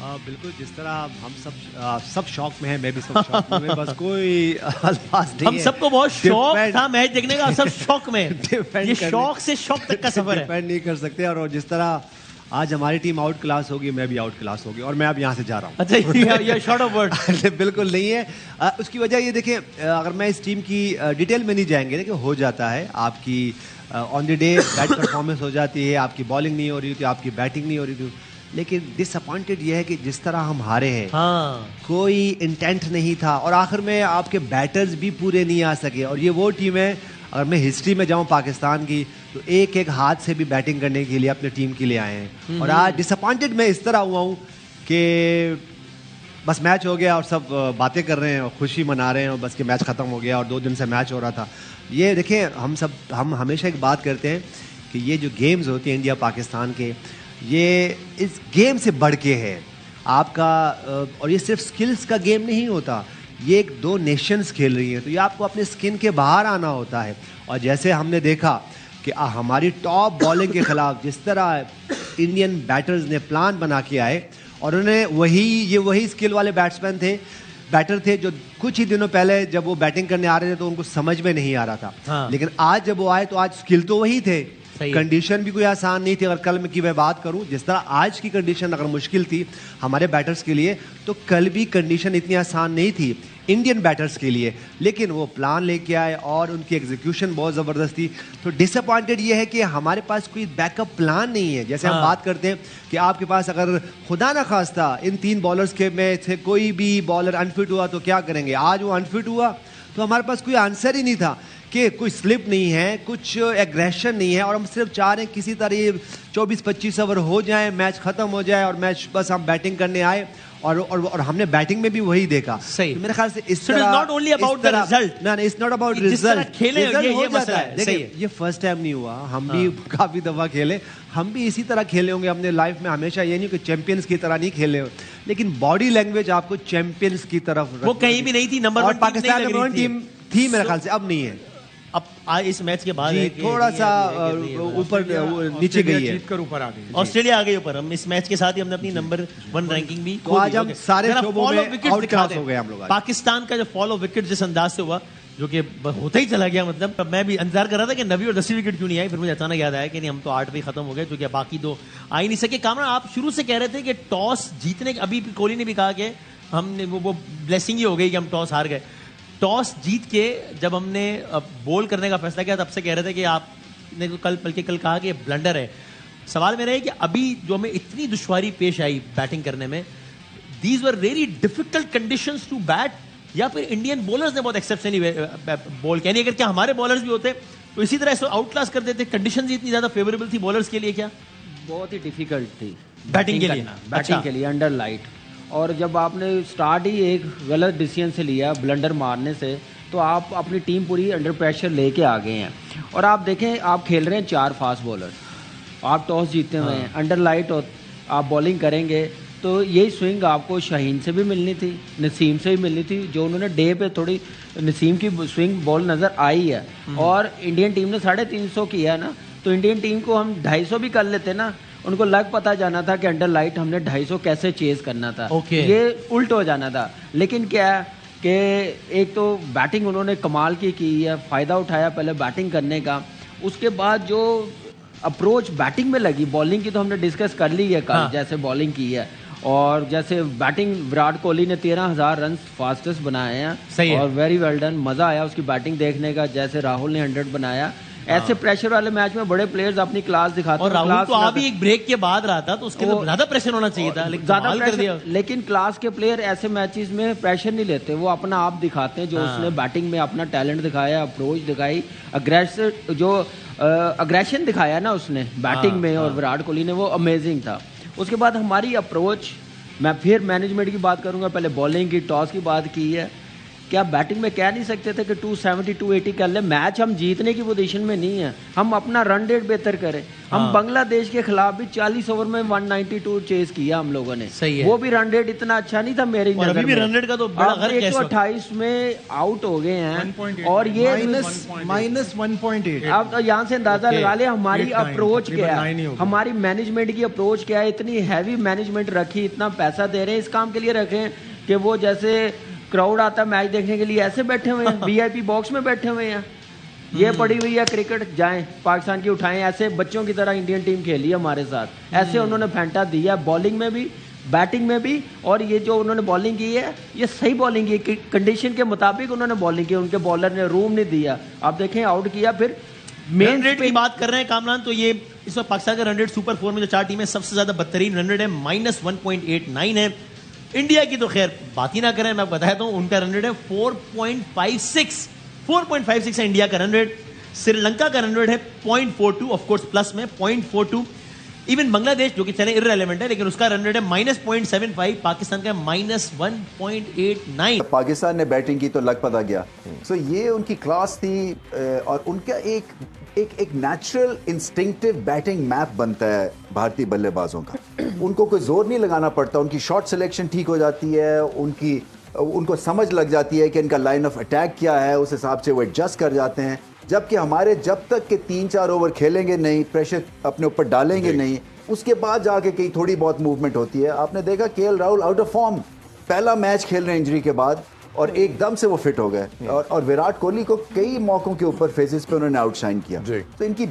बिल्कुल, जिस तरह हम सब शौक में हैं, मैं भी सब शौक में, बस कोई अल्फाज नहीं हम है। सबको बहुत शौक था मैच देखने का, सब शौक में। ये करने- शौक से शौक तक का सफर है। डिपेंड नहीं कर सकते। और जिस तरह आज हमारी टीम आउट क्लास होगी, मैं भी आउट क्लास होगी, और मैं अब यहाँ से जा रहा हूँ। अच्छा, ये शॉर्ट ऑफ वर्ड। बिल्कुल नहीं है। उसकी वजह ये देखें, अगर मैं इस टीम की डिटेल में नहीं जाएंगे, देखिए हो जाता है आपकी on the day bat performance हो जाती है, आपकी बॉलिंग नहीं हो रही थी, आपकी बैटिंग नहीं हो रही थी, लेकिन डिसअपॉइंटेड ये है कि जिस तरह हम हारे हैं, हाँ, कोई इंटेंट नहीं था, और आखिर में आपके बैटर्स भी पूरे नहीं आ सके। और ये वो टीम है, अगर मैं हिस्ट्री में जाऊं पाकिस्तान की, तो एक एक हाथ से भी बैटिंग करने के लिए अपने टीम के लिए आए हैं। और आज डिसअपॉइंटेड मैं इस तरह हुआ हूं कि बस मैच हो गया और सब बातें कर रहे हैं और खुशी मना रहे हैं, और बस कि मैच ख़त्म हो गया और 2 दिन से मैच हो रहा था। ये देखें, हम हमेशा एक बात करते हैं कि ये जो गेम्स होती हैं इंडिया पाकिस्तान के, ये इस गेम से बढ़ के है आपका। और ये सिर्फ स्किल्स का गेम नहीं होता, ये एक 2 नेशंस खेल रही हैं, तो ये आपको अपने स्किन के बाहर आना होता है। और जैसे हमने देखा कि हमारी टॉप बॉलिंग के खिलाफ जिस तरह इंडियन बैटर्स ने प्लान बना के आए, और उन्हें वही स्किल वाले बैटर थे जो कुछ ही दिनों पहले जब वो बैटिंग करने आ रहे थे तो उनको समझ में नहीं आ रहा था। हाँ। लेकिन आज जब वो आए तो आज स्किल तो वही थे, कंडीशन भी कोई आसान नहीं थी। अगर कल की मैं बात करूं, जिस तरह आज की कंडीशन अगर मुश्किल थी हमारे बैटर्स के लिए, तो कल भी कंडीशन इतनी आसान नहीं थी इंडियन बैटर्स के लिए। लेकिन वो प्लान लेके आए और उनकी एग्जीक्यूशन बहुत ज़बरदस्त थी। तो डिसअपॉइंटेड ये है कि हमारे पास कोई बैकअप प्लान नहीं है। जैसे हम बात करते हैं कि आपके पास अगर खुदा ना खास्ता इन 3 बॉलर्स के में से कोई भी बॉलर अनफिट हुआ तो क्या करेंगे। आज वो अनफिट हुआ तो हमारे पास कोई आंसर ही नहीं था कि कोई स्लिप नहीं है, कुछ एग्रेशन नहीं है, और हम सिर्फ चाह रहे हैं किसी तरह 24-25 ओवर हो जाए, मैच खत्म हो जाए और मैच बस हम बैटिंग करने आए। और हमने बैटिंग में भी काफी देखा। सही। तो मेरे ख्याल से इस तरह it's not only about the result. ना, इट्स नॉट अबाउट रिजल्ट। खेले ये मसला है। देखिए, ये फर्स्ट टाइम नहीं हुआ, हम भी काफी दफा खेले, हम भी इसी तरह खेले होंगे अपने लाइफ में। हमेशा ये नहीं कि चैंपियंस की तरह नहीं खेले, लेकिन बॉडी लैंग्वेज आपको चैंपियंस की तरफ, वो कहीं भी नहीं थी। नंबर 1 पाकिस्तान नंबर 1 टीम थी मेरे ख्याल से, अब नहीं है। अब इस मैच के बाद थोड़ा सा ऊपर नीचे गई है, जीतकर ऊपर आ गई। ऑस्ट्रेलिया आ गई ऊपर। हम इस मैच के साथ ही हमने अपनी नंबर 1 रैंकिंग भी तो आज हम सारे शोबों में आउट क्लास हो गए हम लोग। पाकिस्तान का जो फॉलो विकेट जिस अंदाज से हुआ, जो कि होता ही चला गया, मतलब मैं भी इंतजार कर रहा था कि 9वीं और 10वीं विकेट क्यों नहीं आई। फिर मुझे अचानक याद आया कि नहीं, हम तो 8 पे खत्म हो गए, क्योंकि बाकी 2 आ ही नहीं सके। कामरान, आप शुरू से कह रहे थे कि टॉस जीतने, अभी कोहली ने भी कहा कि हमने वो ब्लेसिंग ही हो गई कि हम टॉस हार गए। टॉस जीत के जब हमने बॉल करने का फैसला किया, तब से कह रहे थे कि आपने तो कल कहा कि ब्लंडर है। सवाल मेरा है कि अभी जो हमें इतनी दुश्वारी पेश आई बैटिंग करने में, these were very difficult conditions to bat, या फिर इंडियन बॉलर्स ने बहुत एक्सेप्शनली बॉल किया? नहीं, अगर क्या हमारे बॉलर्स भी होते तो इसी तरह आउट क्लास कर देते? कंडीशंस ही इतनी ज्यादा फेवरेबल थी बॉलर्स के लिए क्या? बहुत ही डिफिकल्ट थी बैटिंग के लिए। बैटिंग के लिए अंडर लाइट। और जब आपने स्टार्ट ही एक गलत डिसीजन से लिया, ब्लंडर मारने से, तो आप अपनी टीम पूरी अंडर प्रेशर लेके आ गए हैं। और आप देखें, आप खेल रहे हैं 4 फास्ट बॉलर, आप टॉस जीते हुए हैं, अंडर लाइट आप बॉलिंग करेंगे, तो यही स्विंग आपको शाहीन से भी मिलनी थी, नसीम से भी मिलनी थी। जो उन्होंने डे पे थोड़ी नसीम की स्विंग बॉल नज़र आई है, और इंडियन टीम ने 350 किया ना, तो इंडियन टीम को हम 250 भी कर लेते ना। उनको लग पता जाना था कि अंडर लाइट हमने 250 कैसे चेज करना था। ये उल्ट हो जाना था। लेकिन क्या है कि एक तो बैटिंग उन्होंने कमाल की है, फ़ायदा उठाया पहले बैटिंग करने का। उसके बाद जो अप्रोच बैटिंग में लगी, बॉलिंग की तो हमने डिस्कस कर ली है कल, जैसे बॉलिंग की है, और जैसे बैटिंग विराट कोहली ने 13,000 रन फास्टेस्ट बनाए हैं, और वेरी वेल डन। मज़ा आया उसकी बैटिंग देखने का, जैसे राहुल ने 100 बनाया। ऐसे प्रेशर वाले मैच में बड़े प्लेयर्स अपनी क्लास दिखाते हैं। और राहुल तो अभी एक ब्रेक के बाद रहा था, तो उसके अंदर ज्यादा प्रेशर होना चाहिए था, लेकिन ज्यादा कर दिया। लेकिन क्लास के प्लेयर ऐसे मैचेस में प्रेशर नहीं लेते, वो अपना आप दिखाते हैं। जो उसने बैटिंग में अपना टैलेंट दिखाया, अप्रोच दिखाई, अग्रेशन दिखाया ना उसने बैटिंग में, और विराट कोहली ने, वो अमेजिंग था। उसके बाद हमारी अप्रोच, मैं फिर मैनेजमेंट की बात करूंगा, पहले बॉलिंग की, टॉस की बात की है क्या बैटिंग में कह नहीं सकते थे कि 270 280 कर ले? मैच हम जीतने की पोजीशन में नहीं है, हम अपना रन रेट बेहतर करें। हम बांग्लादेश के खिलाफ भी 40 ओवर में 192 चेस किया हम लोगों ने, सही है। वो भी रन रेट इतना अच्छा नहीं था मेरी नजर में। अभी भी रन रेट का तो बड़ा गर्व है इस वक्त। 128 में आउट हो गए हैं और ये माइनस 1.8। आप तो यहाँ से अंदाजा लगा ले हमारी अप्रोच क्या है, हमारी मैनेजमेंट की अप्रोच क्या है। इतनी हैवी मैनेजमेंट रखी, इतना पैसा दे रहे हैं इस काम के लिए रखे कि वो जैसे क्राउड आता है मैच देखने के लिए ऐसे बैठे हुए हैं, वीआईपी बॉक्स में बैठे हुए हैं। ये पड़ी हुई है क्रिकेट, जाएं पाकिस्तान की उठाएं, ऐसे बच्चों की तरह इंडियन टीम खेली हमारे साथ। ऐसे उन्होंने फेंटा दिया, बॉलिंग में भी बैटिंग में भी। और ये जो उन्होंने बॉलिंग की है ये सही बॉलिंग की, कंडीशन के मुताबिक उन्होंने बॉलिंग की, उनके बॉलर ने रूम नहीं दिया। आप देखें आउट किया। फिर मेन रेट की बात कर रहे हैं कामरान, तो ये इस वक्त पाकिस्तान का रन रेट सुपर 4 में जो 4 टीमें सबसे ज्यादा बदतरीन रन रेट है, -1.89 है। इंडिया की तो खैर बात ही ना करें, मैं बताया तो उनका रन रेट है 4.56 है इंडिया का रन रेट। श्रीलंका का रन रेट है 0.42, ऑफ कोर्स प्लस में 0.42। इवन बांग्लादेश जो कि चले इररिलेवेंट है लेकिन उसका रन रेट है -0.75, पाकिस्तान का -1.89। पाकिस्तान ने बैटिंग की तो लग पता गया। सो ये उनकी क्लास थी और उनका एक नेचुरल इंस्टिंक्टिव बैटिंग मैप बनता है भारतीय बल्लेबाजों का। उनको कोई जोर नहीं लगाना पड़ता, उनकी शॉट सिलेक्शन ठीक हो जाती है, उनको समझ लग जाती है कि इनका लाइन ऑफ अटैक क्या है, उस हिसाब से वो एडजस्ट कर जाते हैं। जबकि हमारे जब तक के 3-4 ओवर खेलेंगे नहीं, प्रेशर अपने ऊपर डालेंगे नहीं, उसके बाद जाके कहीं थोड़ी बहुत मूवमेंट होती है। आपने देखा KL Rahul out of form, पहला मैच खेल रहे हैं इंजरी के बाद और एकदम से वो फिट हो गए। और विराट कोहली को कई मौकों के ऊपर फेजेस पे उन्होंने आउटशाइन किया। तो इनकी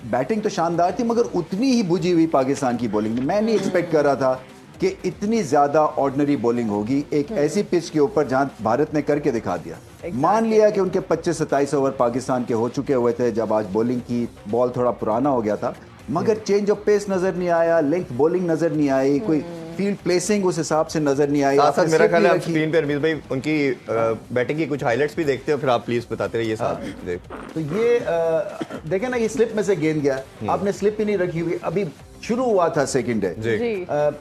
बैटिंग तो शानदार थी मगर उतनी ही बुझी हुई पाकिस्तान की बॉलिंग। मैं नहीं एक्सपेक्ट कर रहा था कि इतनी ज्यादा ऑर्डिनरी बॉलिंग होगी एक ऐसी पिच के ऊपर जहां भारत ने करके दिखा दिया। मान लिया कि उनके 25-27 ओवर पाकिस्तान के हो चुके हुए थे जब आज बॉलिंग की, बॉल थोड़ा पुराना हो गया था, मगर चेंज ऑफ पेस नजर नहीं आया, लेंथ बॉलिंग नजर नहीं आई, कोई फील्ड प्लेसिंग उस हिसाब से नजर नहीं आई। साथ मेरा ख्याल है आप स्क्रीन पे रमीज भाई उनकी बैटिंग की कुछ हाइलाइट्स भी देखते हो, फिर आप प्लीज बताते रहिए साथ। तो ये देखें ना, ये स्लिप में से गेंद गया, आपने स्लिप ही नहीं रखी हुई, अभी शुरू हुआ था सेकंड डे,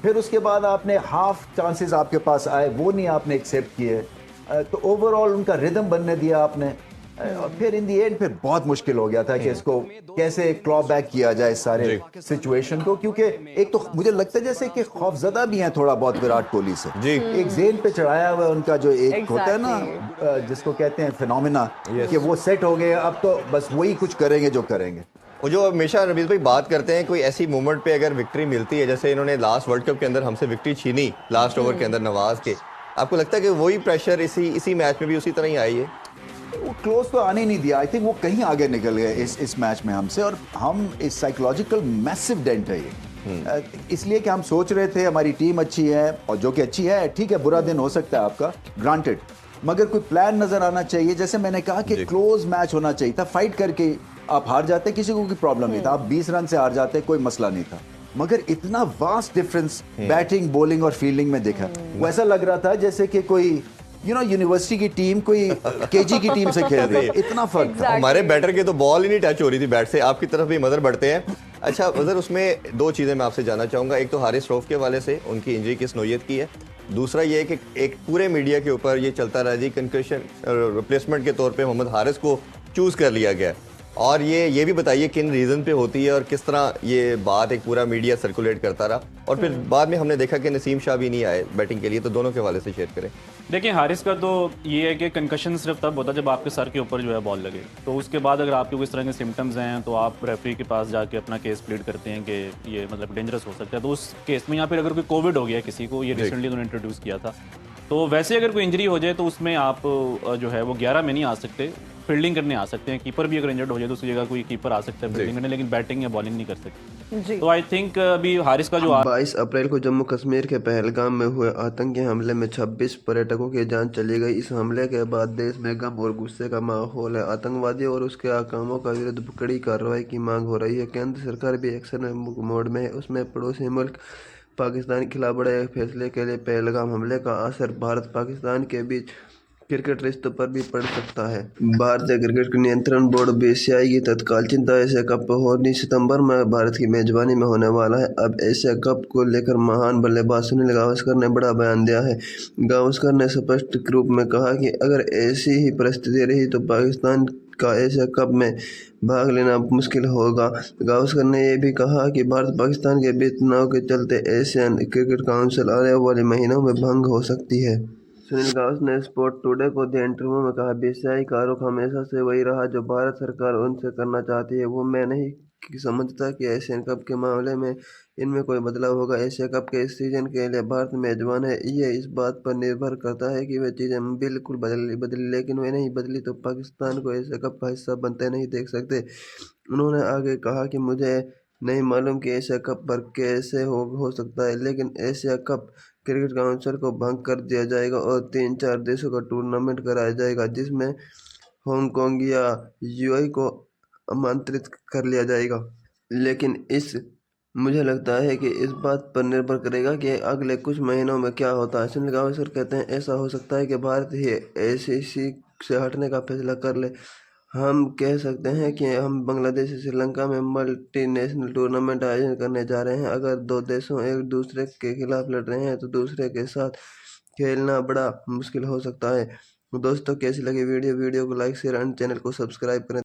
फिर उसके बाद आपने हाफ चांसेस आपके पास आए, वो नहीं आपने एक्सेप्ट किए, तो ओवरऑल उनका रिदम बनने दिया आपने। और फिर इन दी एंड फिर बहुत मुश्किल हो गया था कि इसको कैसे क्लॉ बैक किया जाए इस सारे सिचुएशन को, क्योंकि एक तो मुझे लगता है जैसे कि खौफजदा भी हैं थोड़ा बहुत विराट कोहली से। एक जेन पे चढ़ाया हुआ उनका जो एक होता है ना जिसको कहते हैं फिनोमिना, कि वो सेट हो गए, अब तो बस वही कुछ करेंगे जो करेंगे। वो जो हमेशा रमीज भाई बात करते हैं, कोई ऐसी मोमेंट पे अगर विक्ट्री मिलती है, जैसे इन्होंने लास्ट वर्ल्ड कप के अंदर हमसे विक्ट्री छीनी लास्ट ओवर के अंदर नवाज के, आपको लगता है कि वही प्रेशर इसी मैच में भी उसी तरह ही आई है? वो क्लोज तो आने नहीं दिया। आई थिंक वो कहीं आगे निकल गए इस मैच में हमसे, और हम इस साइकोलॉजिकल मैसिव डेंट है ये, इसलिए कि हम सोच रहे थे हमारी टीम अच्छी है, और जो कि अच्छी है, ठीक है बुरा दिन हो सकता है आपका, ग्रांटेड, मगर कोई प्लान नजर आना चाहिए। जैसे मैंने कहा कि क्लोज मैच होना चाहिए था, फाइट करके आप हार जाते, किसी को कोई प्रॉब्लम नहीं था, आप 20 रन से हार जाते, कोई मसला नहीं था, मगर इतना वास्ट डिफरेंस बैटिंग, बॉलिंग और फील्डिंग में देखा। वो ऐसा लग रहा था जैसे कि कोई यूनिवर्सिटी की टीम कोई केजी की टीम से खेल रही है, इतना फर्क था। हमारे बैटर के तो बॉल ही नहीं टच हो रही थी बैट से, आपकी तरफ भी मदर बढ़ते हैं। अच्छा मदर, उसमें दो चीजें मैं आपसे जानना चाहूंगा, एक तो हारिस रऊफ के वाले से उनकी इंजरी किस नौयत की है, दूसरा ये कि एक पूरे मीडिया के ऊपर ये चलता रहा जी कंकशन रिप्लेसमेंट के तौर पे मोहम्मद हारिस को चूज कर लिया गया, और ये भी बताइए किन रीजन पे होती है और किस तरह ये बात एक पूरा मीडिया सर्कुलेट करता रहा, और फिर बाद में हमने देखा कि नसीम शाह भी नहीं आए बैटिंग के लिए, तो दोनों के हवाले से शेयर करें। देखिए हारिस का तो ये है कि कंकशन सिर्फ तब होता है जब आपके सर के ऊपर जो है बॉल लगे, तो उसके बाद अगर आपके कोई इस तरह के सिम्टम्स हैं तो आप रेफरी के पास जाके अपना केस प्लीड करते हैं कि ये मतलब डेंजरस हो सकता है। तो उस केस में या फिर अगर कोई कोविड हो गया किसी को, ये रिसेंटली उन्होंने इंट्रोड्यूस किया था, तो वैसे अगर कोई इंजरी हो जाए तो उसमें आप जो है वो 11 में नहीं आ सकते, फील्डिंग करने आ सकते हैं। कीपर भी अगर इंजर्ड हो जाए तो उसकी जगह कोई कीपर आ सकता है फील्डिंग करने, लेकिन बैटिंग या बॉलिंग नहीं कर सकते। तो आई थिंक अभी हारिस का जो 22 अप्रैल को जम्मू कश्मीर के पहलगाम में हुए आतंकी हमले में 26 पर्यटकों की जान चली गई। इस हमले के बाद देश में गम और गुस्से का माहौल है। आतंकवादियों और उसके आकामों का विरुद्ध कड़ी कार्रवाई की मांग हो रही है। केंद्र सरकार भी एक्शन मोड में है, उसमें पड़ोसी मुल्क पाकिस्तान के खिलाफ बड़े फैसले के लिए पहलगाम हमले का असर भारत पाकिस्तान के बीच क्रिकेट रिश्तों पर भी पड़ सकता है। भारतीय क्रिकेट नियंत्रण बोर्ड बीसीसीआई की तत्काल चिंता एशिया कप 19 सितंबर में भारत की मेजबानी में होने वाला है। अब एशिया कप को लेकर महान बल्लेबाज सुनील गावस्कर ने बड़ा बयान दिया है। गावस्कर ने स्पष्ट रूप में कहा कि अगर ऐसी ही परिस्थिति रही तो पाकिस्तान का एशिया कप में भाग लेना मुश्किल होगा। गावस्कर ने यह भी कहा कि भारत पाकिस्तान के बीच तनाव के चलते एशियन क्रिकेट काउंसिल आने वाले महीनों में भंग हो सकती है। सुनील गावस्कर ने स्पोर्ट टुडे को दिए इंटरव्यू में कहा, बीसीसीआई का रुख हमेशा से वही रहा जो भारत सरकार उनसे करना चाहती है। वो मैं नहीं समझता कि एशियन कप के मामले में इनमें कोई बदलाव होगा। एशिया कप के इस सीजन के लिए भारत मेजबान है। ये इस बात पर निर्भर करता है कि वे चीज़ें बिल्कुल बदली, लेकिन वे नहीं बदली तो पाकिस्तान को एशिया कप का हिस्सा बनते नहीं देख सकते। उन्होंने आगे कहा कि मुझे नहीं मालूम कि एशिया कप पर कैसे हो सकता है, लेकिन एशिया कप क्रिकेट काउंसिल को भंग कर दिया जाएगा और 3-4 देशों का टूर्नामेंट कराया जाएगा जिसमें हांगकांग या यूएई को आमंत्रित कर लिया जाएगा। लेकिन मुझे लगता है कि इस बात पर निर्भर करेगा कि अगले कुछ महीनों में क्या होता है। सुनील गावस्कर कहते हैं, ऐसा हो सकता है कि भारत ही आईसीसी से हटने का फैसला कर ले। हम कह सकते हैं कि हम बांग्लादेश से श्रीलंका में मल्टीनेशनल टूर्नामेंट आयोजन करने जा रहे हैं। अगर दो देशों एक दूसरे के खिलाफ लड़ रहे हैं तो दूसरे के साथ खेलना बड़ा मुश्किल हो सकता है। दोस्तों, कैसी लगी वीडियो को लाइक शेयर एंड चैनल को सब्सक्राइब करें।